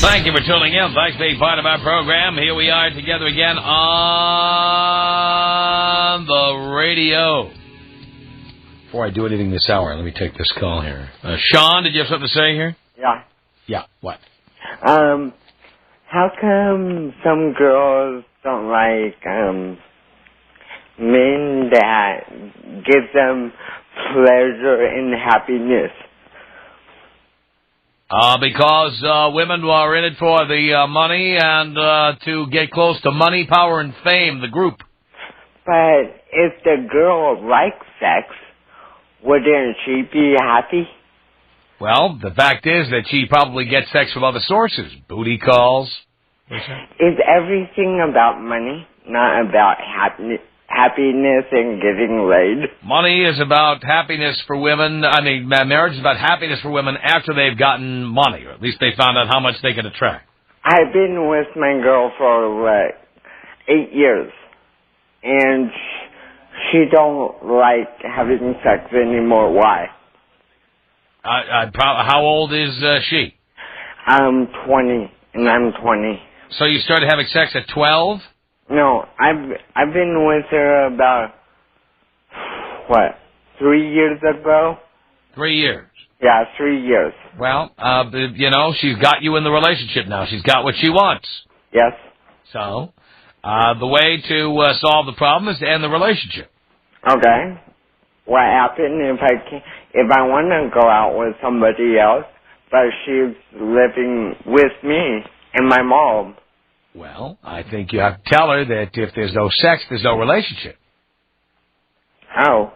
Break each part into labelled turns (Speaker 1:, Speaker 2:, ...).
Speaker 1: Thank you for tuning in. Thanks for being part of our program. Here we are together again on the radio. Before I do anything this hour, let me take this call here. Sean, did you have something to say here?
Speaker 2: Yeah.
Speaker 1: Yeah, what?
Speaker 2: How come some girls don't like, men that give them pleasure and happiness?
Speaker 1: Because women are in it for the money and to get close to money, power, and fame, the group.
Speaker 2: But if the girl likes sex, wouldn't she be happy?
Speaker 1: Well, the fact is that she probably gets sex from other sources. Booty calls.
Speaker 2: Is everything about money, not about happiness and getting laid?
Speaker 1: Money is about happiness for women. I mean, marriage is about happiness for women after they've gotten money, or at least they found out how much they can attract.
Speaker 2: I've been with my girl for, 8 years, and she don't like having sex anymore. Why?
Speaker 1: How old is she?
Speaker 2: I'm 20, and I'm 20.
Speaker 1: So you started having sex at 12?
Speaker 2: No, I've been with her about, 3 years ago?
Speaker 1: 3 years.
Speaker 2: Yeah, 3 years.
Speaker 1: Well, she's got you in the relationship now. She's got what she wants.
Speaker 2: Yes.
Speaker 1: So, the way to solve the problem is to end the relationship.
Speaker 2: Okay. What happened if I want to go out with somebody else, but she's living with me and my mom?
Speaker 1: Well, I think you have to tell her that if there's no sex, there's no relationship.
Speaker 2: Oh.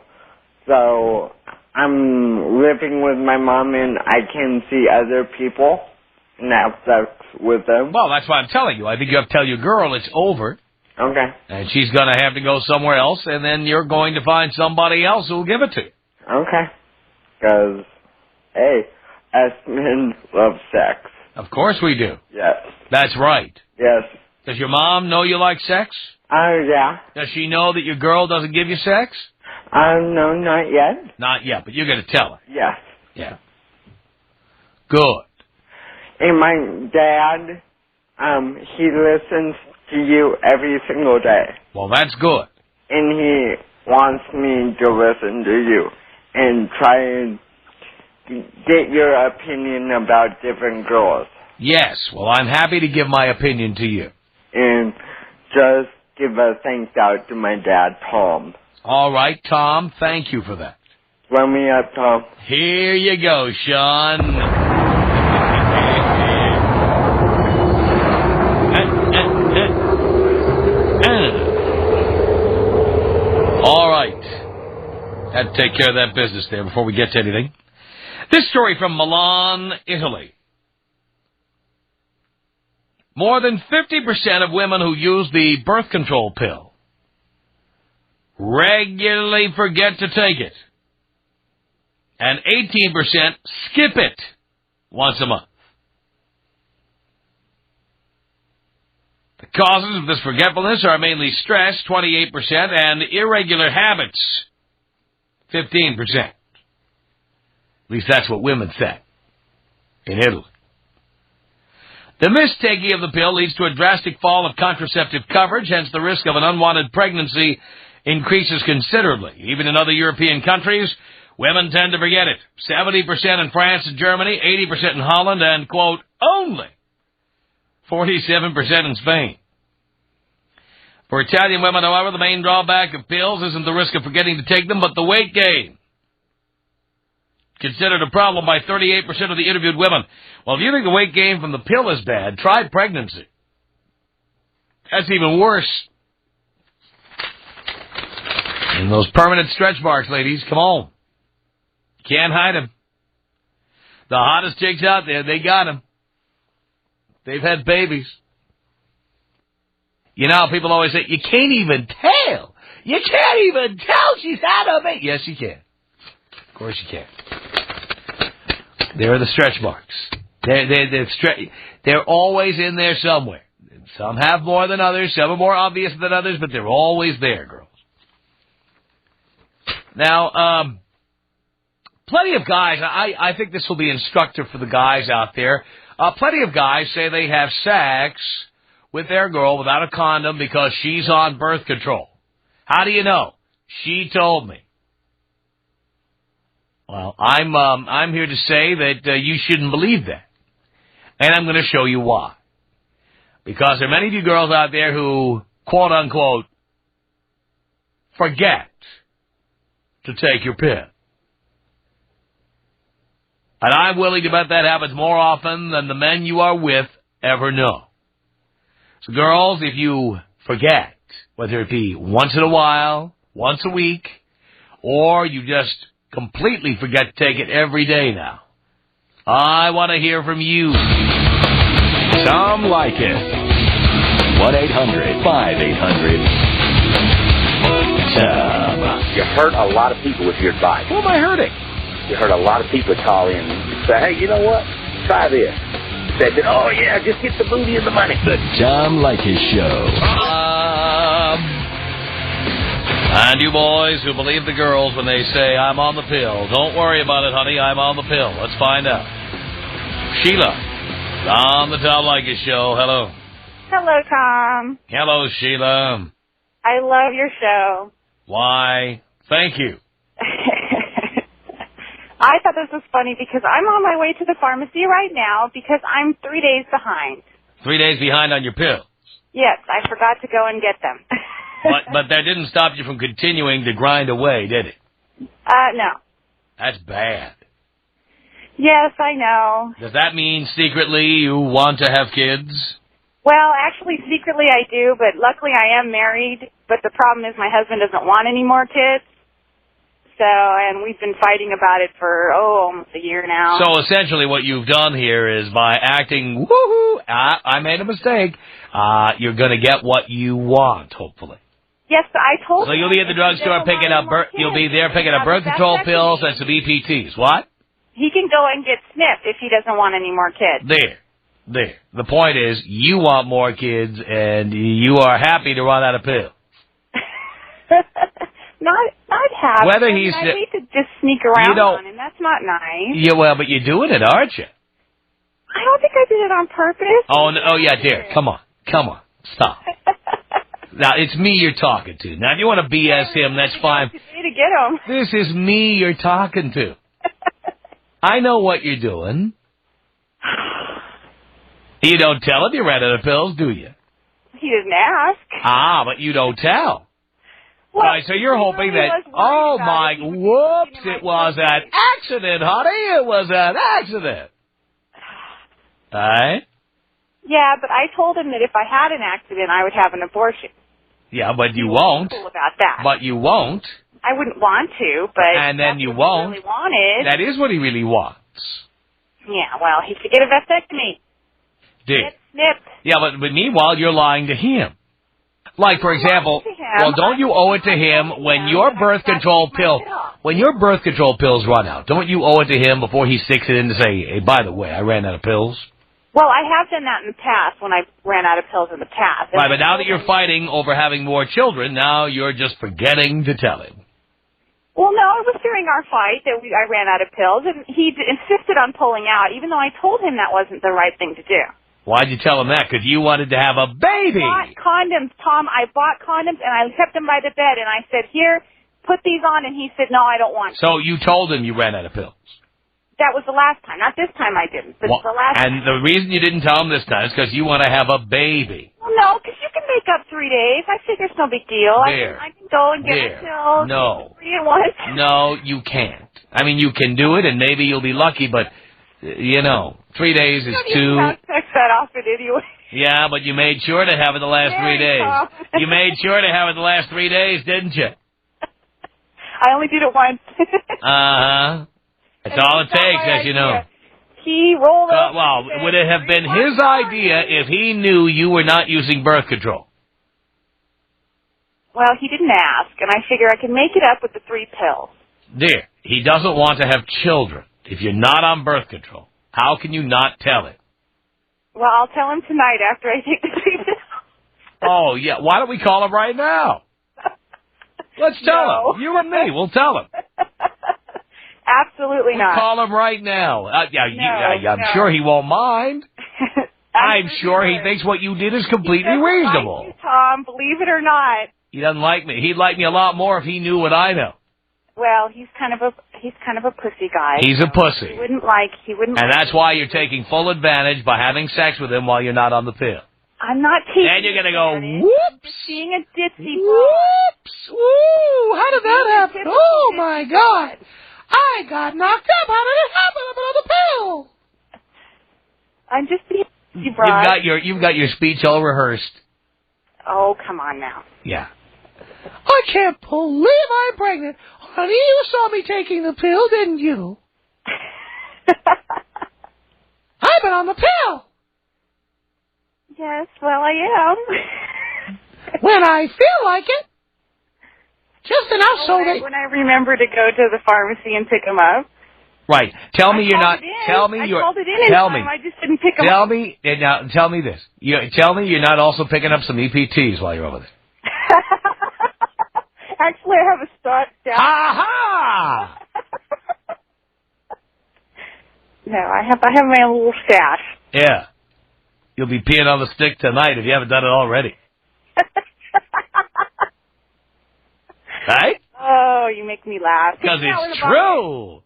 Speaker 2: So I'm living with my mom and I can see other people and have sex with them?
Speaker 1: Well, that's what I'm telling you. I think you have to tell your girl it's over.
Speaker 2: Okay.
Speaker 1: And she's going to have to go somewhere else, and then you're going to find somebody else who will give it to you.
Speaker 2: Okay. Because, hey, us men love sex.
Speaker 1: Of course we do.
Speaker 2: Yes.
Speaker 1: That's right.
Speaker 2: Yes.
Speaker 1: Does your mom know you like sex?
Speaker 2: Yeah.
Speaker 1: Does she know that your girl doesn't give you sex?
Speaker 2: No, not yet.
Speaker 1: Not yet, but you're going to tell her.
Speaker 2: Yes.
Speaker 1: Yeah. Good.
Speaker 2: And my dad, he listens to you every single day.
Speaker 1: Well, that's good.
Speaker 2: And he wants me to listen to you and try and get your opinion about different girls.
Speaker 1: Yes. Well, I'm happy to give my opinion to you.
Speaker 2: And just give a thanks out to my dad, Tom.
Speaker 1: All right, Tom. Thank you for that.
Speaker 2: Let me up, Tom.
Speaker 1: Here you go, Sean. All right. Had to take care of that business there before we get to anything. This story from Milan, Italy. More than 50% of women who use the birth control pill regularly forget to take it. And 18% skip it once a month. The causes of this forgetfulness are mainly stress, 28%, and irregular habits, 15%. At least that's what women say in Italy. The mistaking of the pill leads to a drastic fall of contraceptive coverage, hence the risk of an unwanted pregnancy increases considerably. Even in other European countries, women tend to forget it. 70% in France and Germany, 80% in Holland, and, quote, only 47% in Spain. For Italian women, however, the main drawback of pills isn't the risk of forgetting to take them, but the weight gain. Considered a problem by 38% of the interviewed women. Well, if you think the weight gain from the pill is bad, try pregnancy. That's even worse. And those permanent stretch marks, ladies, come on. Can't hide them. The hottest chicks out there, they got them. They've had babies. You know, people always say, you can't even tell. You can't even tell she's had a baby. Yes, you can. Of course you can. There are the stretch marks. They're always in there somewhere. Some have more than others. Some are more obvious than others, but they're always there, girls. Now, plenty of guys, I think this will be instructive for the guys out there. Plenty of guys say they have sex with their girl without a condom because she's on birth control. How do you know? She told me. Well, I'm here to say that you shouldn't believe that. And I'm going to show you why. Because there are many of you girls out there who, quote unquote, forget to take your pill. And I'm willing to bet that happens more often than the men you are with ever know. So girls, if you forget, whether it be once in a while, once a week, or you just completely forget to take it every day now, I want to hear from you.
Speaker 3: Tom Leykis. 1-800-5800-TOM.
Speaker 4: You hurt a lot of people with your advice.
Speaker 1: Who am I hurting?
Speaker 4: You hurt a lot of people call in and say, hey, you know what? Try this. They said, oh, yeah, just get the booty and the money.
Speaker 3: The Tom Leykis Show.
Speaker 1: And you boys who believe the girls when they say, I'm on the pill. Don't worry about it, honey. I'm on the pill. Let's find out. Sheila, on the Tom Leykis Show. Hello.
Speaker 5: Hello, Tom.
Speaker 1: Hello, Sheila.
Speaker 5: I love your show.
Speaker 1: Why? Thank you.
Speaker 5: I thought this was funny because I'm on my way to the pharmacy right now because I'm 3 days behind.
Speaker 1: 3 days behind on your pills.
Speaker 5: Yes, I forgot to go and get them.
Speaker 1: But that didn't stop you from continuing to grind away, did it?
Speaker 5: No.
Speaker 1: That's bad.
Speaker 5: Yes, I know.
Speaker 1: Does that mean secretly you want to have kids?
Speaker 5: Well, actually, secretly I do, but luckily I am married. But the problem is my husband doesn't want any more kids. So, and we've been fighting about it for, almost a year now.
Speaker 1: So essentially what you've done here is by acting, woohoo, I made a mistake, you're going to get what you want, hopefully.
Speaker 5: Yes, I told him.
Speaker 1: So you'll be at the drugstore picking up, you'll be there picking up birth control pills and some EPTs. What?
Speaker 5: He can go and get snipped if he doesn't want any more kids.
Speaker 1: There. The point is, you want more kids and you are happy to run out of pills.
Speaker 5: Not happy.
Speaker 1: Whether
Speaker 5: I
Speaker 1: he's...
Speaker 5: hate to just sneak around on him. That's not nice.
Speaker 1: Yeah, well, but you're doing it, aren't you?
Speaker 5: I don't think I did it on purpose.
Speaker 1: Oh, no, yeah, dear. Come on. Stop. Now, it's me you're talking to. Now, if you want to BS him, that's fine.
Speaker 5: To get him.
Speaker 1: This is me you're talking to. I know what you're doing. You don't tell him you ran out of pills, do you?
Speaker 5: He didn't ask.
Speaker 1: But you don't tell.
Speaker 5: Well,
Speaker 1: right, so you're hoping that, whoops, it was an accident, honey. It was an accident. All right?
Speaker 5: Yeah, but I told him that if I had an accident, I would have an abortion.
Speaker 1: Yeah, but you won't.
Speaker 5: Cool about that.
Speaker 1: But you won't.
Speaker 5: I wouldn't want to, but
Speaker 1: and then you won't.
Speaker 5: Really wanted.
Speaker 1: That is what he really wants.
Speaker 5: Yeah, well, he should get a vasectomy.
Speaker 1: Dick.
Speaker 5: Snip.
Speaker 1: Yeah, but meanwhile, you're lying to him. Like, for example, well, don't you owe it to him when your birth control pills run out? Don't you owe it to him before he sticks it in to say, hey, by the way, I ran out of pills?
Speaker 5: Well, I have done that in the past when I ran out of pills in the past.
Speaker 1: Right, but now that you're fighting over having more children, now you're just forgetting to tell him.
Speaker 5: Well, no, it was during our fight that I ran out of pills, and he insisted on pulling out, even though I told him that wasn't the right thing to do.
Speaker 1: Why'd you tell him that? Because you wanted to have a baby.
Speaker 5: I bought condoms, Tom. I bought condoms, and I kept them by the bed, and I said, here, put these on, and he said, no, I don't want to.
Speaker 1: So you told him you ran out of pills?
Speaker 5: That was the last time. Not this time I didn't, but the last time.
Speaker 1: And the reason you didn't tell him this time is because you want to have a baby.
Speaker 5: Well, no, because you can make up 3 days. I figure it's no big deal. I can go and get my pills.
Speaker 1: No.
Speaker 5: 3 at once.
Speaker 1: No, you can't. I mean, you can do it, and maybe you'll be lucky, but, 3 days is too...
Speaker 5: Check that off it anyway.
Speaker 1: Yeah, but you made sure to have it the last 3 days. You made sure to have it the last 3 days, didn't you?
Speaker 5: I only did it once.
Speaker 1: Uh-huh. That's all it takes, as you know.
Speaker 5: He rolled over.
Speaker 1: Well, would it have been his idea if he knew you were not using birth control?
Speaker 5: Well, he didn't ask, and I figure I can make it up with the 3 pills.
Speaker 1: Dear, he doesn't want to have children if you're not on birth control. How can you not tell him?
Speaker 5: Well, I'll tell him tonight after I take the 3 pills.
Speaker 1: Oh, yeah. Why don't we call him right now? Let's tell him. You and me. We'll tell him.
Speaker 5: Absolutely not.
Speaker 1: Call him right now. I'm sure he won't mind. I'm sure he thinks what you did is completely reasonable.
Speaker 5: Like you, Tom, believe it or not.
Speaker 1: He doesn't like me. He'd like me a lot more if he knew what I know.
Speaker 5: Well, he's kind of a pussy guy.
Speaker 1: He's a pussy.
Speaker 5: He wouldn't like.
Speaker 1: And that's why you're taking full advantage by having sex with him while you're not on the pill.
Speaker 5: I'm not taking.
Speaker 1: Then you're gonna go,
Speaker 5: advantage.
Speaker 1: whoops.
Speaker 5: Just being a ditzy boy.
Speaker 1: Whoops. Ooh, how did that happen? Oh, my God. I got knocked up. How did it happen? I'm on the pill.
Speaker 5: I'm just being a ditzy broad.
Speaker 1: You've got your speech all rehearsed.
Speaker 5: Oh, come on now.
Speaker 1: Yeah. I can't believe I'm pregnant. Honey, you saw me taking the pill, didn't you? I've been on the pill.
Speaker 5: Yes, well, I am.
Speaker 1: When I feel like it. Just enough so that...
Speaker 5: When I remember to go to the pharmacy and pick them up.
Speaker 1: Right. Tell me you're not... Tell me you're... Tell me.
Speaker 5: I just didn't pick them up.
Speaker 1: Tell me... Now, tell me this. Tell me you're not also picking up some EPTs while you're over there.
Speaker 5: Actually, I have a stock down.
Speaker 1: Ha-ha!
Speaker 5: No, I have my little stash.
Speaker 1: Yeah. You'll be peeing on the stick tonight if you haven't done it already. Right?
Speaker 5: Oh, you make me laugh.
Speaker 1: Because it's true.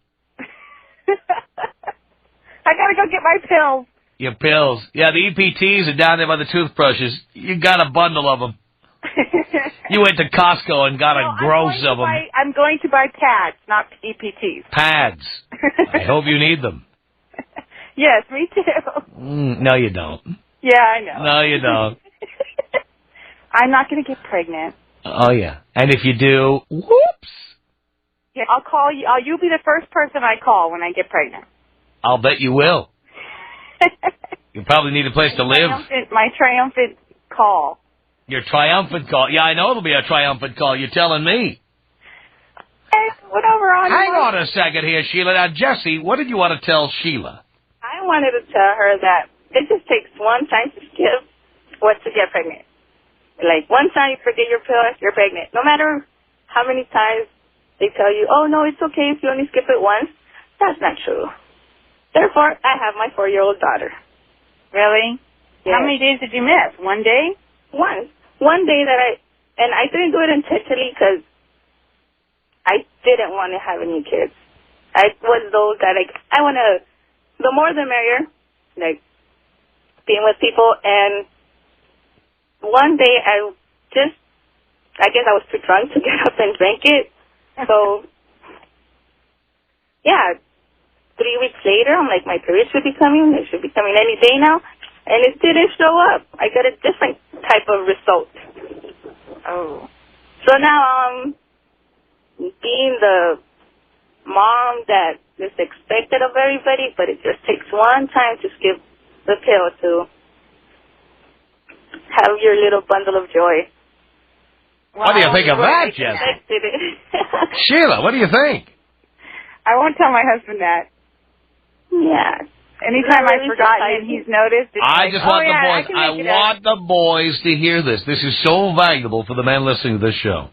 Speaker 5: I gotta go get my pills.
Speaker 1: Your pills. Yeah, the EPTs are down there by the toothbrushes. You got a bundle of them. You went to Costco and got a gross of them.
Speaker 5: I'm going to buy pads, not EPTs.
Speaker 1: Pads. I hope you need them.
Speaker 5: Yes, me too.
Speaker 1: No, you don't.
Speaker 5: Yeah, I know.
Speaker 1: No, you don't.
Speaker 5: I'm not going to get pregnant.
Speaker 1: Oh, yeah. And if you do, whoops.
Speaker 5: Yeah, I'll call you. You'll be the first person I call when I get pregnant.
Speaker 1: I'll bet you will. You probably need a place to live.
Speaker 5: My triumphant call.
Speaker 1: Your triumphant call. Yeah, I know it'll be a triumphant call. You're telling me.
Speaker 5: Hey, whatever.
Speaker 1: Hang on a second here, Sheila. Now, Jesse, what did you want to tell Sheila?
Speaker 5: I wanted to tell her that it just takes one time to skip what to get pregnant. Like, one time you forget your pill, you're pregnant. No matter how many times they tell you, oh, no, it's okay if you only skip it once. That's not true. Therefore, I have my 4-year-old daughter. Really? Yes. How many days did you miss? One day? One day that I didn't do it intentionally because I didn't want to have any kids. I was those that, like, I want to, the more the merrier, like, being with people. And one day I guess I was too drunk to get up and drink it. So, yeah, 3 weeks later, I'm like, my period should be coming. It should be coming any day now. And it didn't show up. I got a different type of result. Oh. So now being the mom that is expected of everybody, but it just takes one time to skip the pill to have your little bundle of joy.
Speaker 1: What do you think of that, Jesse? Sheila, what do you think?
Speaker 5: I won't tell my husband that. Yeah. Anytime I've forgotten and he's noticed.
Speaker 1: I just want the boys. I want the boys to hear this. This is so valuable for the men listening to this show.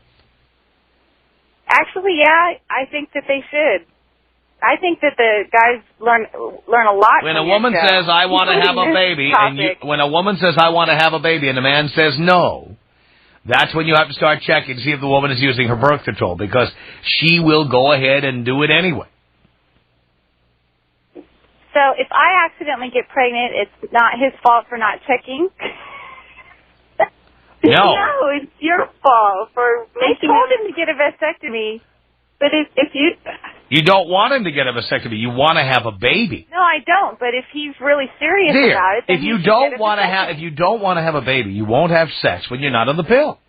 Speaker 5: Actually, yeah, I think that they should. I think that the guys learn a lot.
Speaker 1: When a woman says, "I want to have a baby," when a woman says, "I want to have a baby," and a man says no, that's when you have to start checking to see if the woman is using her birth control, because she will go ahead and do it anyway.
Speaker 5: So if I accidentally get pregnant, it's not his fault for not checking?
Speaker 1: No.
Speaker 5: No, it's your fault for making I told him to get a vasectomy. But if you...
Speaker 1: You don't want him to get a vasectomy. You want to have a baby.
Speaker 5: No, I don't. But if he's really serious about it, then
Speaker 1: if you don't want to have a baby, you won't have sex when you're not on the pill.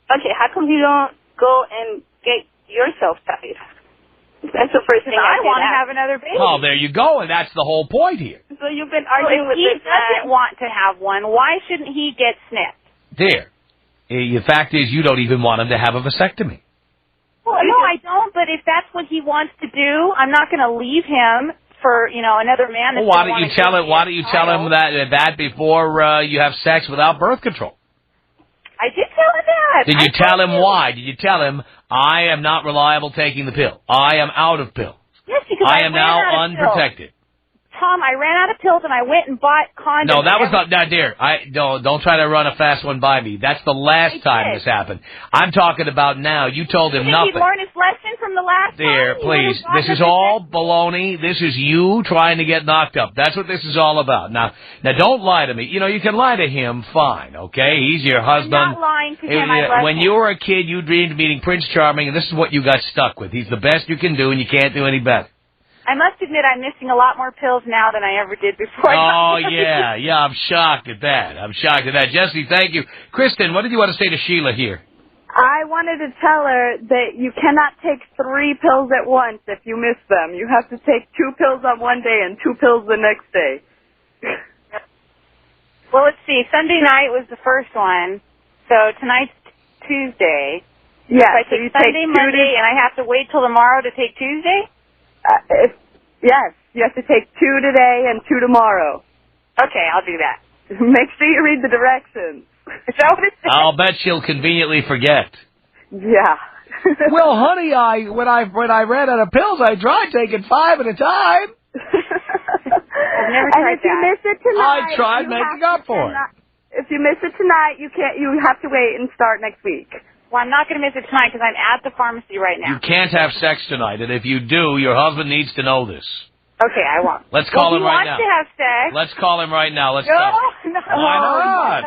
Speaker 5: Okay, how come you don't go and get yourself tied? That's the first thing I want to have another baby.
Speaker 1: Oh, there you go, and that's the whole point here.
Speaker 5: So you've been arguing with this man. If he doesn't want to have one, why shouldn't he get snipped?
Speaker 1: There. The fact is, you don't even want him to have a vasectomy.
Speaker 5: Well, no, I don't, but if that's what he wants to do, I'm not going to leave him for, another man.
Speaker 1: Well, why don't you tell him that before you have sex without birth control?
Speaker 5: I did tell him that.
Speaker 1: Did you tell him why? Did you tell him, I am not reliable taking the pill. I am out of pill.
Speaker 5: Yes, because
Speaker 1: I am now unprotected.
Speaker 5: Tom, I ran out of pills and I went and bought condoms.
Speaker 1: No, that was not, dear. Don't try to run a fast one by me. That's the last time this happened. I'm talking about now. You told him nothing.
Speaker 5: He learned his lesson from the last
Speaker 1: Dear,
Speaker 5: time?
Speaker 1: please. This is all baloney. This is you trying to get knocked up. That's what this is all about. Now, don't lie to me. You know, you can lie to him, fine, okay? He's your husband.
Speaker 5: I'm not lying to him. I love
Speaker 1: when
Speaker 5: him.
Speaker 1: you were a kid, you dreamed of meeting Prince Charming, and this is what you got stuck with. He's the best you can do, and you can't do any better.
Speaker 5: I must admit I'm missing a lot more pills now than I ever did before.
Speaker 1: Oh, yeah, I'm shocked at that. Jesse, thank you. Kristen, what did you want to say to Sheila here?
Speaker 6: I wanted to tell her that you cannot take 3 pills at once if you miss them. You have to take 2 pills on one day and 2 pills the next day.
Speaker 5: Well, let's see. Sunday night was the first one, so tonight's Tuesday.
Speaker 6: Yeah,
Speaker 5: so I take Sunday, Monday, and I have to wait till tomorrow to take Tuesday?
Speaker 6: Yes, you have to take 2 today and 2 tomorrow.
Speaker 5: Okay, I'll do that.
Speaker 6: Make sure you read the directions.
Speaker 5: Is that what it says?
Speaker 1: I'll bet she'll conveniently forget.
Speaker 6: Yeah.
Speaker 1: Well, honey, when I ran out of pills, I tried taking 5 at a time.
Speaker 5: I've never
Speaker 6: and
Speaker 5: tried
Speaker 6: if you miss it tonight,
Speaker 1: I tried making up for it.
Speaker 6: If you miss it tonight, you can't. You have to wait and start next week.
Speaker 5: Well, I'm not going to miss it tonight because I'm at the pharmacy right now.
Speaker 1: You can't have sex tonight, and if you do, your husband needs to know this.
Speaker 5: Okay, I won't.
Speaker 1: Let's call him right now.
Speaker 5: He wants to have sex.
Speaker 1: Let's call him right now. Let's
Speaker 5: No,
Speaker 1: call him.
Speaker 5: no.
Speaker 1: Why not?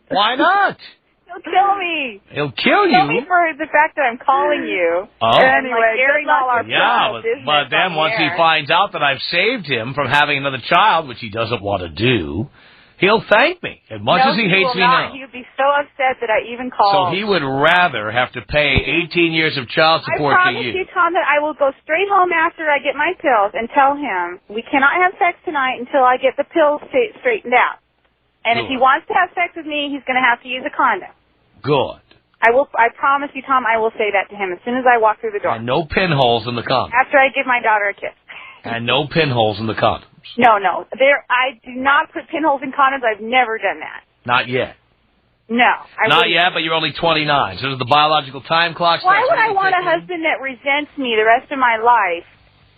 Speaker 1: Why not?
Speaker 5: He'll kill me.
Speaker 1: He'll kill
Speaker 5: Kill me
Speaker 1: you.
Speaker 5: for the fact that I'm calling you.
Speaker 1: Oh.
Speaker 5: And like airing all our
Speaker 1: but then once he finds out that I've saved him from having another child, which he doesn't want to do, he'll thank me as much as he hates me now.
Speaker 5: He would be so upset that I even called.
Speaker 1: So he would rather have to pay 18 years of child support to you.
Speaker 5: I promise you, Tom, that I will go straight home after I get my pills and tell him we cannot have sex tonight until I get the pills straightened out. And if he wants to have sex with me, he's going to have to use a condom.
Speaker 1: Good.
Speaker 5: I promise you, Tom, I will say that to him as soon as I walk through the door.
Speaker 1: And no pinholes in the condoms.
Speaker 5: After I give my daughter a kiss.
Speaker 1: And no pinholes in the condoms.
Speaker 5: No. I do not put pinholes in condoms. I've never done that.
Speaker 1: Not yet.
Speaker 5: No.
Speaker 1: Not yet, but you're only 29. So the biological time clock starts.
Speaker 5: Why would I want a husband that resents me the rest of my life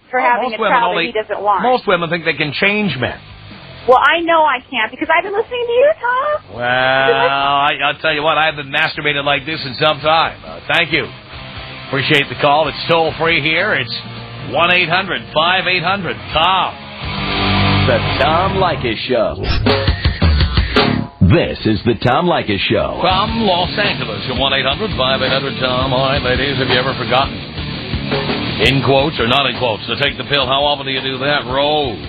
Speaker 5: for having a child that he doesn't want?
Speaker 1: Most women think they can change men.
Speaker 5: Well, I know I can't because I've been listening to you, Tom.
Speaker 1: Well, I'll tell you what, I haven't masturbated like this in some time. Thank you. Appreciate the call. It's toll free here. It's 1-800-5800-TOM.
Speaker 3: The Tom Leykis Show. This is the Tom Leykis Show.
Speaker 1: From Los Angeles, 1-800-5800-TOM. All right, ladies, have you ever forgotten, in quotes or not in quotes, to take the pill? How often do you do that? Rose,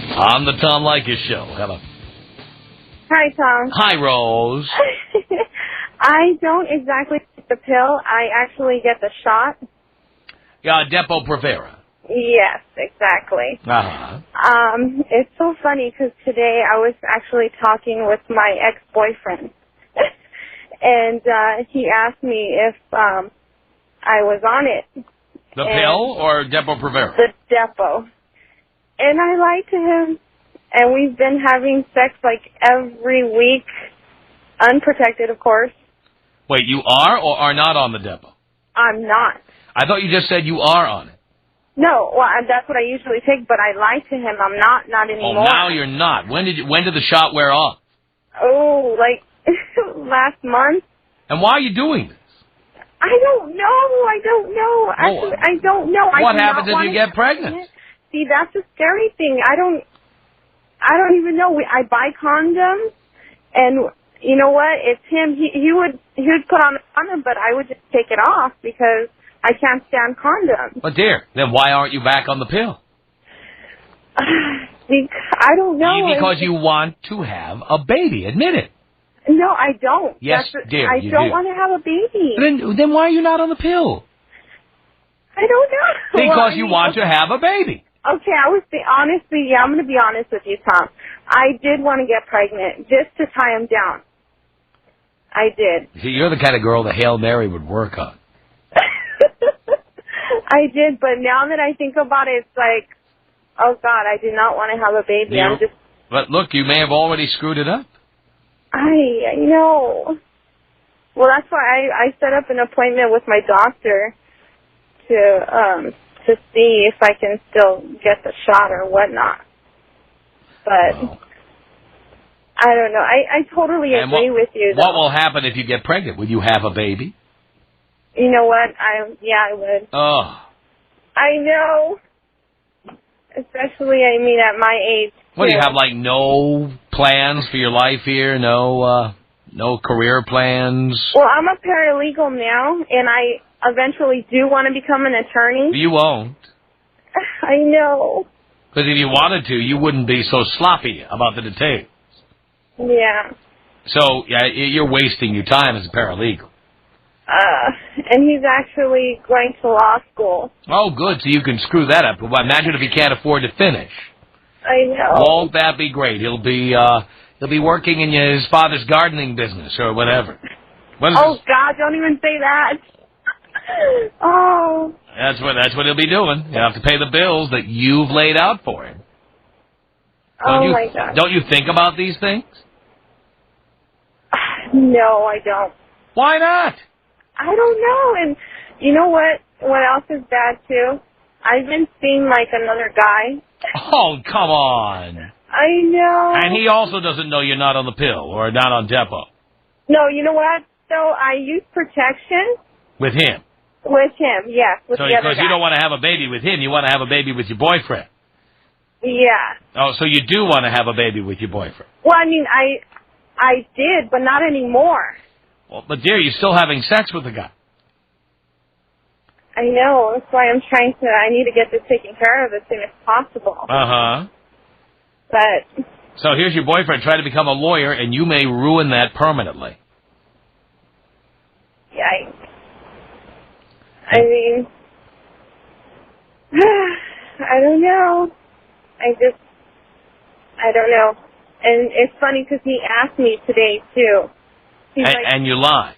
Speaker 1: on the Tom Leykis Show. Hello.
Speaker 6: Hi, Tom.
Speaker 1: Hi, Rose.
Speaker 6: I don't exactly take the pill. I actually get the shot.
Speaker 1: Yeah, Depo-Provera.
Speaker 6: Yes, exactly.
Speaker 1: Uh-huh.
Speaker 6: It's so funny because today I was actually talking with my ex-boyfriend, and he asked me if I was on it.
Speaker 1: The pill or Depo-Provera?
Speaker 6: The Depo. And I lied to him, and we've been having sex like every week, unprotected, of course.
Speaker 1: Wait, you are or are not on the Depo?
Speaker 6: I'm not.
Speaker 1: I thought you just said you are on it.
Speaker 6: No, well, that's what I usually take, but I lied to him. I'm not anymore.
Speaker 1: Oh, now you're not. When did the shot wear off?
Speaker 6: Oh, like last month.
Speaker 1: And why are you doing this?
Speaker 6: I don't know. Actually, I don't know.
Speaker 1: What happens if you get pregnant?
Speaker 6: See, that's the scary thing. I don't even know. I buy condoms, and you know what? It's him. He would put on a condom, but I would just take it off because I can't stand condoms.
Speaker 1: But dear, then why aren't you back on the pill?
Speaker 6: I don't know.
Speaker 1: Because you want to have a baby. Admit it.
Speaker 6: No, I don't.
Speaker 1: Yes, dear,
Speaker 6: I don't want to have a baby.
Speaker 1: Then why are you not on the pill?
Speaker 6: I don't know.
Speaker 1: Because you want to have a baby.
Speaker 6: Okay, I'm going to be honest with you, Tom. I did want to get pregnant just to tie him down. I did.
Speaker 1: See, you're the kind of girl the Hail Mary would work on.
Speaker 6: I did, but now that I think about it, it's like, oh, God, I do not want to have a baby.
Speaker 1: But look, you may have already screwed it up.
Speaker 6: I know. Well, that's why I set up an appointment with my doctor to see if I can still get the shot or whatnot. But I don't know. I totally agree with you, though.
Speaker 1: What will happen if you get pregnant? Will you have a baby?
Speaker 6: You know what? I would.
Speaker 1: Oh.
Speaker 6: I know. Especially, I mean, at my age.
Speaker 1: What, do you have, like, no plans for your life here? No career plans?
Speaker 6: Well, I'm a paralegal now, and I eventually do want to become an attorney.
Speaker 1: You won't.
Speaker 6: I know.
Speaker 1: Because if you wanted to, you wouldn't be so sloppy about the details.
Speaker 6: Yeah.
Speaker 1: So, yeah, you're wasting your time as a paralegal.
Speaker 6: And he's actually going to law school.
Speaker 1: Oh, good. So you can screw that up. Well, imagine if he can't afford to finish.
Speaker 6: I know.
Speaker 1: Won't that be great? He'll be working in his father's gardening business or whatever.
Speaker 6: Oh, God, don't even say that. Oh.
Speaker 1: That's what he'll be doing. You have to pay the bills that you've laid out for him.
Speaker 6: My God.
Speaker 1: Don't you think about these things?
Speaker 6: No, I don't.
Speaker 1: Why not?
Speaker 6: I don't know. And you know what? What else is bad, too? I've been seeing, like, another guy.
Speaker 1: Oh, come on.
Speaker 6: I know.
Speaker 1: And he also doesn't know you're not on the pill or not on Depo.
Speaker 6: No, you know what? So I use protection.
Speaker 1: With him?
Speaker 6: With him, yes. With the other
Speaker 1: because
Speaker 6: guy.
Speaker 1: you don't want to have a baby with him, you want to have a baby with your boyfriend.
Speaker 6: Yeah.
Speaker 1: Oh, so you do want to have a baby with your boyfriend.
Speaker 6: Well, I mean, I did, but not anymore.
Speaker 1: Well, but dear, you're still having sex with the guy.
Speaker 6: I know. That's why I need to get this taken care of as soon as possible.
Speaker 1: Uh-huh.
Speaker 6: But...
Speaker 1: So here's your boyfriend trying to become a lawyer, and you may ruin that permanently.
Speaker 6: Yikes. I mean... I don't know. I don't know. And it's funny because he asked me today, too.
Speaker 1: And you lied.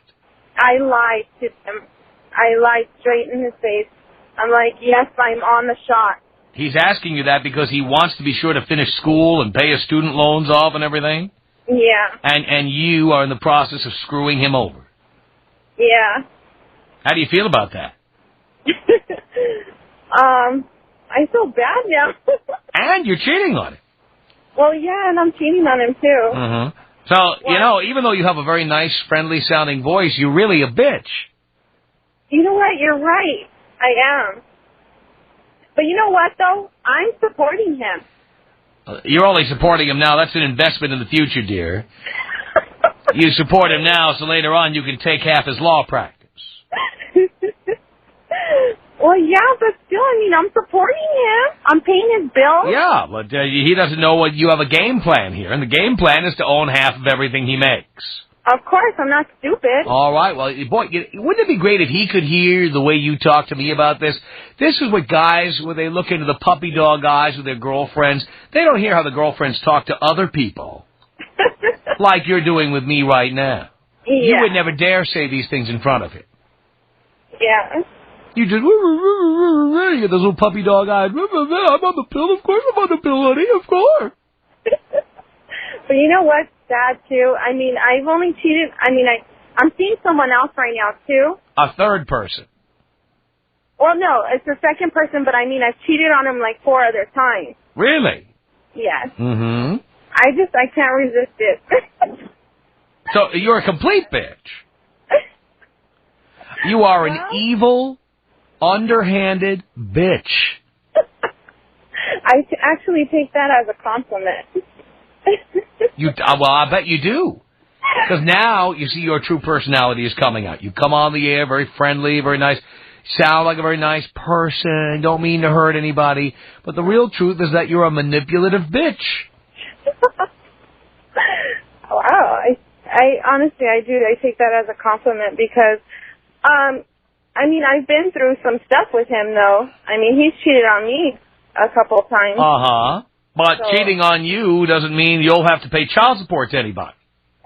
Speaker 6: I lied to him. I lied straight in his face. I'm like, yes, I'm on the shot.
Speaker 1: He's asking you that because he wants to be sure to finish school and pay his student loans off and everything?
Speaker 6: Yeah.
Speaker 1: And you are in the process of screwing him over?
Speaker 6: Yeah.
Speaker 1: How do you feel about that?
Speaker 6: I feel bad now.
Speaker 1: And you're cheating on him.
Speaker 6: Well, yeah, and I'm cheating on him, too.
Speaker 1: Mm-hmm. So, even though you have a very nice, friendly-sounding voice, you're really a bitch.
Speaker 6: You know what? You're right. I am. But you know what, though? I'm supporting him.
Speaker 1: You're only supporting him now. That's an investment in the future, dear. You support him now, so later on you can take half his law practice.
Speaker 6: Well, yeah, but still, I mean, I'm supporting him. I'm paying his bills.
Speaker 1: Yeah, but he doesn't know what you have a game plan here, and the game plan is to own half of everything he makes.
Speaker 6: Of course, I'm not stupid.
Speaker 1: All right, well, boy, wouldn't it be great if he could hear the way you talk to me about this? This is what guys, when they look into the puppy dog eyes with their girlfriends, they don't hear how the girlfriends talk to other people, like you're doing with me right now.
Speaker 6: Yeah.
Speaker 1: You would never dare say these things in front of him.
Speaker 6: Yeah.
Speaker 1: You just, you get those little puppy dog eyes. I'm on the pill, of course I'm on the pill, honey, of course.
Speaker 6: But you know what's sad, too? I mean, I've only cheated, I'm seeing someone else right now, too.
Speaker 1: A third person.
Speaker 6: Well, no, it's the second person, but I mean, I've cheated on him like 4 other times.
Speaker 1: Really?
Speaker 6: Yes.
Speaker 1: Mm-hmm.
Speaker 6: I can't resist it.
Speaker 1: So, you're a complete bitch. You are an evil, underhanded bitch.
Speaker 6: I actually take that as a compliment.
Speaker 1: Well, I bet you do. Because now, you see, your true personality is coming out. You come on the air very friendly, very nice, sound like a very nice person, don't mean to hurt anybody. But the real truth is that you're a manipulative bitch.
Speaker 6: Wow. I honestly, I do. I take that as a compliment because, I've been through some stuff with him, though. I mean, he's cheated on me a couple of times.
Speaker 1: Uh-huh. But cheating on you doesn't mean you'll have to pay child support to anybody.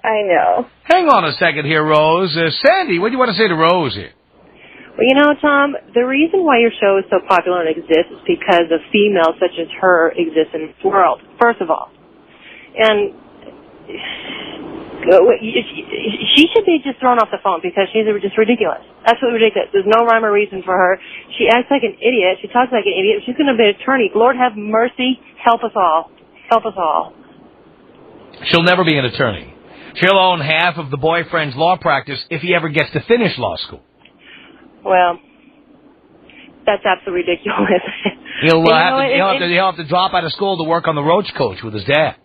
Speaker 6: I know.
Speaker 1: Hang on a second here, Rose. Sandy, what do you want to say to Rose here?
Speaker 7: Well, you know, Tom, the reason why your show is so popular and exists is because of females such as her exist in this world, first of all. And she should be just thrown off the phone because she's just ridiculous. Absolutely ridiculous. There's no rhyme or reason for her. She acts like an idiot. She talks like an idiot. She's going to be an attorney. Lord have mercy. Help us all. Help us all.
Speaker 1: She'll never be an attorney. She'll own half of the boyfriend's law practice if he ever gets to finish law school.
Speaker 7: Well, that's absolutely ridiculous.
Speaker 1: He'll have to drop out of school to work on the Roach Coach with his dad.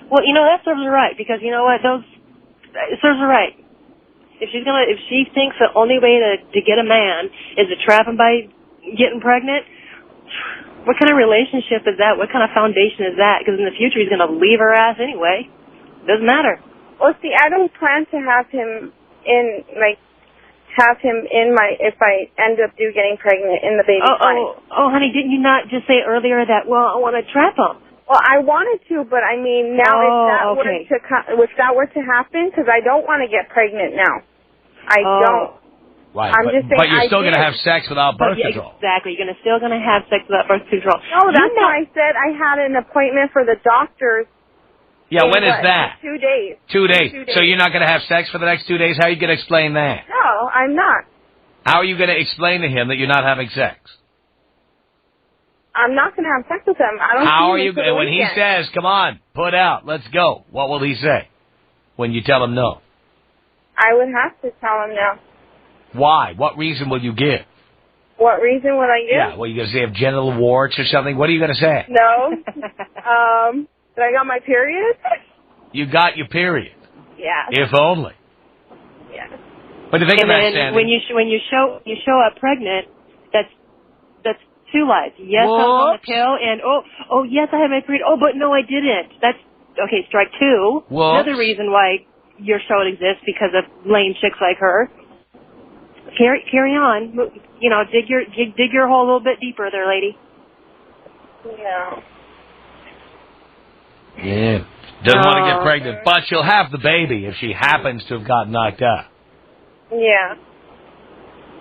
Speaker 7: Well, that serves her right, because you know what? It serves her right. If she thinks the only way to get a man is to trap him by getting pregnant, what kind of relationship is that? What kind of foundation is that? Because in the future he's going to leave her ass anyway. Doesn't matter.
Speaker 6: Well, see, I don't plan to have him in if I end up getting pregnant in the baby flight.
Speaker 7: Oh, honey, didn't you not just say earlier that, well, I want to trap him?
Speaker 6: Well, I wanted to, but I mean, now if that were to happen, because I don't want to get pregnant now. I don't.
Speaker 1: Right,
Speaker 6: I'm just saying,
Speaker 1: but you're still going to have sex without birth control.
Speaker 7: Exactly, you're still going to have sex without birth control.
Speaker 6: No, that's why I said I had an appointment for the doctors.
Speaker 1: Yeah, when is that?
Speaker 6: 2 days.
Speaker 1: 2 days. So you're not going to have sex for the next 2 days? How are you going to explain that?
Speaker 6: No, I'm not.
Speaker 1: How are you going to explain to him that you're not having sex?
Speaker 6: I'm not going to have sex with him. I don't.
Speaker 1: How are you going? When he says, "Come on, put out, let's go," what will he say when you tell him no?
Speaker 6: I would have to tell him no.
Speaker 1: Why? What reason will you give?
Speaker 6: What reason would I give?
Speaker 1: Yeah, well, you going to say have genital warts or something? What are you going to say?
Speaker 6: No. That I got my period.
Speaker 1: You got your period.
Speaker 6: Yeah.
Speaker 1: If only.
Speaker 6: Yeah.
Speaker 1: But the thing
Speaker 7: and
Speaker 1: about
Speaker 7: then
Speaker 1: Sandy,
Speaker 7: when you show up pregnant, that's two lies. Yes, I was on the pill, and oh yes, I had my period. Oh, but no, I didn't. That's okay. Strike two. Another reason why your show exists, because of lame chicks like her. Carry on. Dig your hole a little bit deeper there, lady.
Speaker 6: No.
Speaker 1: Yeah. Doesn't want to get pregnant, but she'll have the baby if she happens to have gotten knocked out.
Speaker 6: Yeah.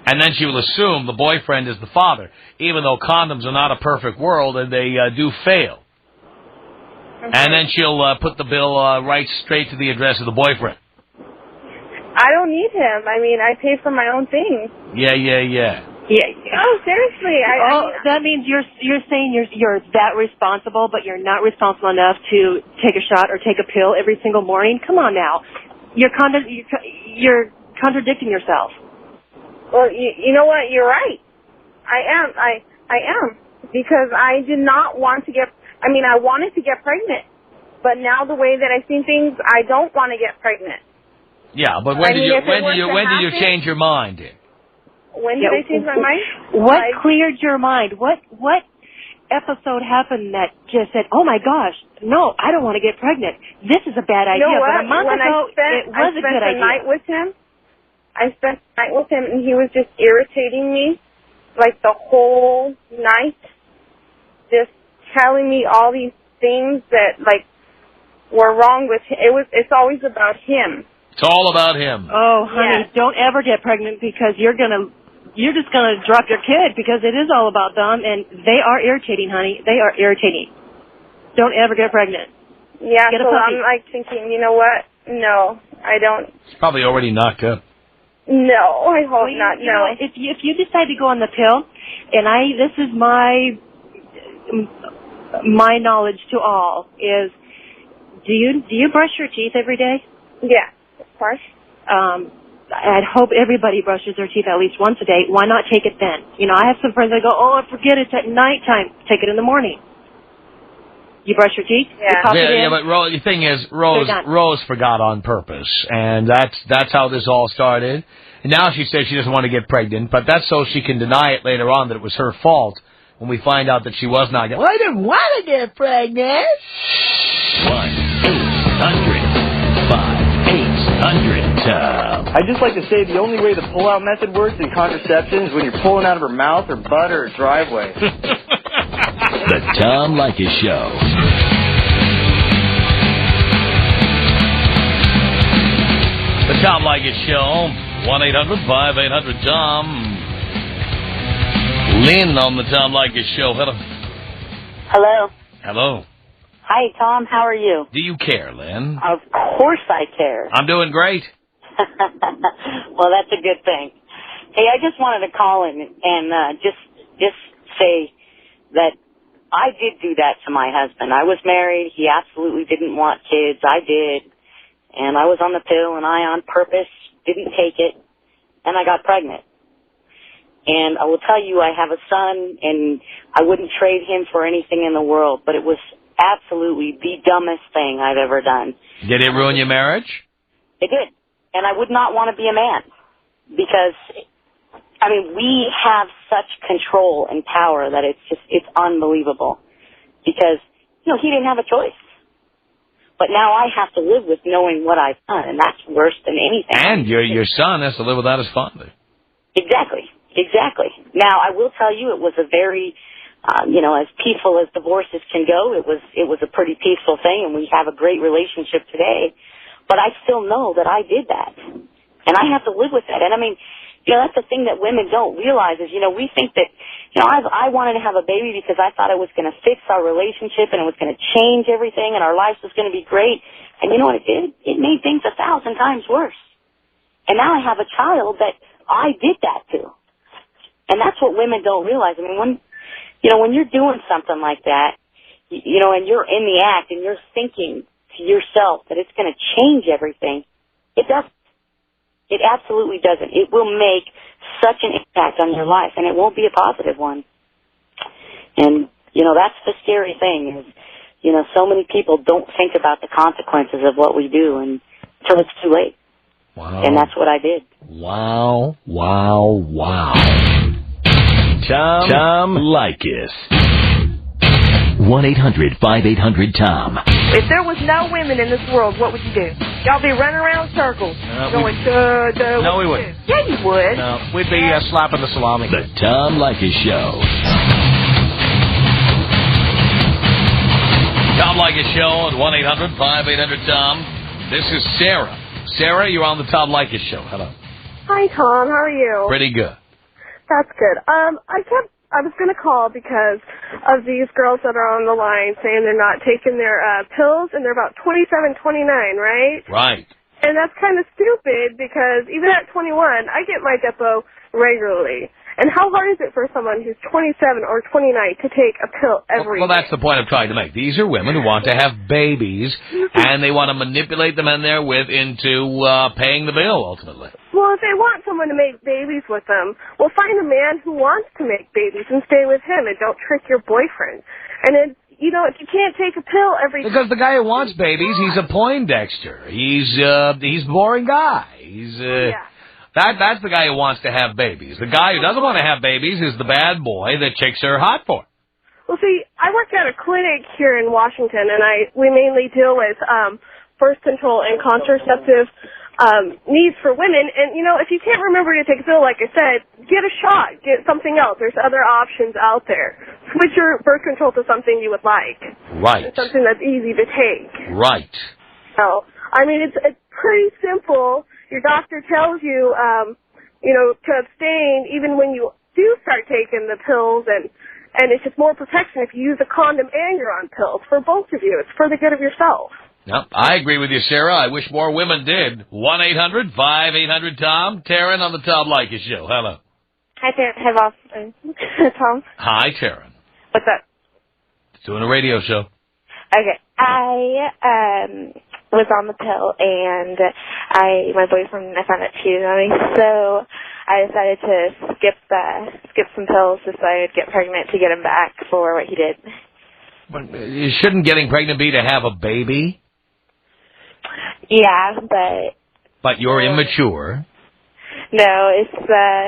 Speaker 1: And then she will assume the boyfriend is the father, even though condoms are not a perfect world and they do fail. Mm-hmm. And then she'll put the bill right straight to the address of the boyfriend.
Speaker 6: I don't need him. I mean, I pay for my own things.
Speaker 1: Yeah.
Speaker 7: Yeah.
Speaker 6: Oh, seriously.
Speaker 7: That means you're saying you're that responsible, but you're not responsible enough to take a shot or take a pill every single morning? Come on now. You're contradicting yourself.
Speaker 6: Well, you know what? You're right. I am. Because I did not want to I wanted to get pregnant. But now the way that I've seen things, I don't want to get pregnant.
Speaker 1: Yeah, but when did you change your mind?
Speaker 6: When did I change my mind?
Speaker 7: What cleared your mind? What episode happened that just said, "Oh my gosh, no, I don't want to get pregnant. This is a bad idea."
Speaker 6: You know what?
Speaker 7: But a month ago, it was a good idea.
Speaker 6: I spent the night with him, and he was just irritating me, like the whole night, just telling me all these things that were wrong with him. It's always about him.
Speaker 1: It's all about him.
Speaker 7: Oh, honey,
Speaker 6: yes.
Speaker 7: Don't ever get pregnant, because you're just gonna drop your kid, because it is all about them, and they are irritating, honey. They are irritating. Don't ever get pregnant.
Speaker 6: Yeah,
Speaker 7: get
Speaker 6: so I'm thinking, you know what? No, I don't.
Speaker 1: It's probably already knocked up.
Speaker 6: No, I hope not.
Speaker 7: You know, if you decide to go on the pill, and this is my knowledge to all is, do you brush your teeth every day?
Speaker 6: Yeah, of course.
Speaker 7: I'd hope everybody brushes their teeth at least once a day. Why not take it then? I have some friends that go, "Oh, I forget it's at nighttime." Take it in the morning. You brush your teeth.
Speaker 6: Yeah.
Speaker 1: Yeah, but the thing is, Rose forgot on purpose, and that's how this all started. And now she says she doesn't want to get pregnant, but that's so she can deny it later on that it was her fault when we find out that she was not getting. Well, I didn't want to get pregnant.
Speaker 3: 1-800-5800-TOM.
Speaker 8: I'd just like to say the only way the pull-out method works in contraception is when you're pulling out of her mouth or butt or driveway.
Speaker 3: The Tom Leykis Show.
Speaker 1: The Tom Leykis Show. 1-800-5800-TOM. Lynn on the Tom Leykis Show. Hello.
Speaker 9: Hello.
Speaker 1: Hello.
Speaker 9: Hi, Tom. How are you?
Speaker 1: Do you care, Lynn?
Speaker 9: Of course I care.
Speaker 1: I'm doing great.
Speaker 9: Well, that's a good thing. Hey, I just wanted to call in and just say that I did do that to my husband. I was married. He absolutely didn't want kids. I did. And I was on the pill, and I, on purpose, didn't take it. And I got pregnant. And I will tell you, I have a son, and I wouldn't trade him for anything in the world. But it was absolutely the dumbest thing I've ever done.
Speaker 1: Did it ruin your marriage?
Speaker 9: It did. And I would not want to be a man. Because, I mean, we have such control and power that it's unbelievable. Because, you know, he didn't have a choice. But now I have to live with knowing what I've done, and that's worse than anything.
Speaker 1: And your son has to live without his father.
Speaker 9: Exactly. Now, I will tell you, it was a very, as peaceful as divorces can go, it was a pretty peaceful thing, and we have a great relationship today. But I still know that I did that. And I have to live with that. And I mean, that's the thing that women don't realize is, we think that, I wanted to have a baby because I thought it was going to fix our relationship and it was going to change everything and our lives was going to be great. And you know what it did? It made things 1,000 times worse. And now I have a child that I did that to. And that's what women don't realize. I mean, when you're doing something like that, and you're in the act and you're thinking to yourself that it's going to change everything, it doesn't. It absolutely doesn't. It will make such an impact on your life, and it won't be a positive one. And, that's the scary thing is, so many people don't think about the consequences of what we do until it's too late.
Speaker 1: Wow.
Speaker 9: And that's what I did.
Speaker 3: Wow. Tom Leykis. 1-800-5800-TOM.
Speaker 6: If there was no women in this world, what would you do? Y'all be running around in circles, going, duh.
Speaker 8: No, we wouldn't.
Speaker 6: Yeah, you would.
Speaker 8: No, we'd be slapping the salami.
Speaker 3: The Tom Leykis Show.
Speaker 1: Tom Leykis Show at 1-800-5800-TOM. This is Sarah. Sarah, you're on the Tom Leykis Show. Hello.
Speaker 6: Hi, Tom. How are you?
Speaker 1: Pretty good.
Speaker 6: That's good. I was going to call because of these girls that are on the line saying they're not taking their pills, and they're about 27, 29, right?
Speaker 1: Right.
Speaker 6: And that's kind of stupid because even at 21, I get my Depo regularly. And how hard is it for someone who's 27 or 29 to take a pill every
Speaker 1: Well, that's the point I'm trying to make. These are women who want to have babies, and they want to manipulate the men they're with into paying the bill, ultimately.
Speaker 6: Well, if they want someone to make babies with them, well, find a man who wants to make babies and stay with him, and don't trick your boyfriend. And then, if you can't take a pill every day.
Speaker 1: Because the guy who wants babies, he's a Poindexter. He's a boring guy. That's the guy who wants to have babies. The guy who doesn't want to have babies is the bad boy that chicks are hot for.
Speaker 6: Well, see, I work at a clinic here in Washington, and we mainly deal with birth control and contraceptive needs for women. And, if you can't remember to take a pill, like I said, get a shot. Get something else. There's other options out there. Switch your birth control to something you would like.
Speaker 1: Right.
Speaker 6: Something that's easy to take.
Speaker 1: Right.
Speaker 6: So, I mean, it's pretty simple. Your doctor tells you, to abstain even when you do start taking the pills, and it's just more protection if you use a condom and you're on pills for both of you. It's for the good of yourself.
Speaker 1: Yep, I agree with you, Sarah. I wish more women did. 1-800-5800-TOM. Taryn on the Tom Leykis Show. Hello.
Speaker 6: Hi, Taryn. Hi, boss. Tom.
Speaker 1: Hi, Taryn.
Speaker 6: What's up?
Speaker 1: Doing a radio show.
Speaker 6: Okay. I was on the pill, and my boyfriend, I found out cheated on me, so I decided to skip some pills just so I would get pregnant to get him back for what he did.
Speaker 1: But shouldn't getting pregnant be to have a baby?
Speaker 6: Yeah,
Speaker 1: But you're immature.
Speaker 6: No, it's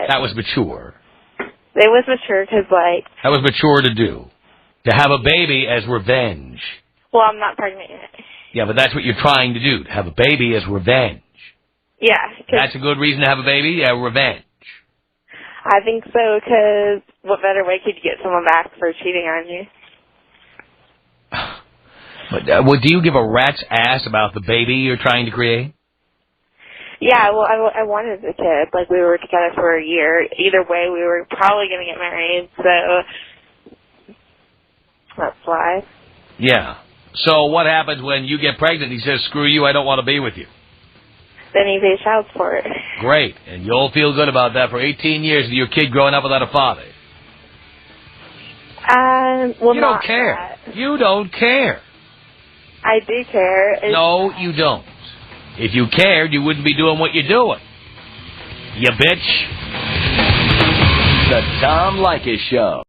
Speaker 1: That was mature.
Speaker 6: It was mature because,
Speaker 1: That was mature to do. To have a baby as revenge.
Speaker 6: Well, I'm not pregnant yet.
Speaker 1: Yeah, but that's what you're trying to do, to have a baby as revenge.
Speaker 6: Yeah.
Speaker 1: That's a good reason to have a baby, revenge.
Speaker 6: I think so, because what better way could you get someone back for cheating on you?
Speaker 1: But do you give a rat's ass about the baby you're trying to create?
Speaker 6: Yeah, well, I wanted a kid. We were together for a year. Either way, we were probably going to get married, so that's why.
Speaker 1: Yeah. So what happens when you get pregnant? He says, screw you, I don't want to be with you.
Speaker 6: Then he pays child support.
Speaker 1: Great. And you'll feel good about that for 18 years of your kid growing up without a father.
Speaker 6: Well,
Speaker 1: you don't care.
Speaker 6: That.
Speaker 1: You don't care.
Speaker 6: I do care.
Speaker 1: No, you don't. If you cared, you wouldn't be doing what you're doing. You bitch.
Speaker 3: The Tom Leykis Show.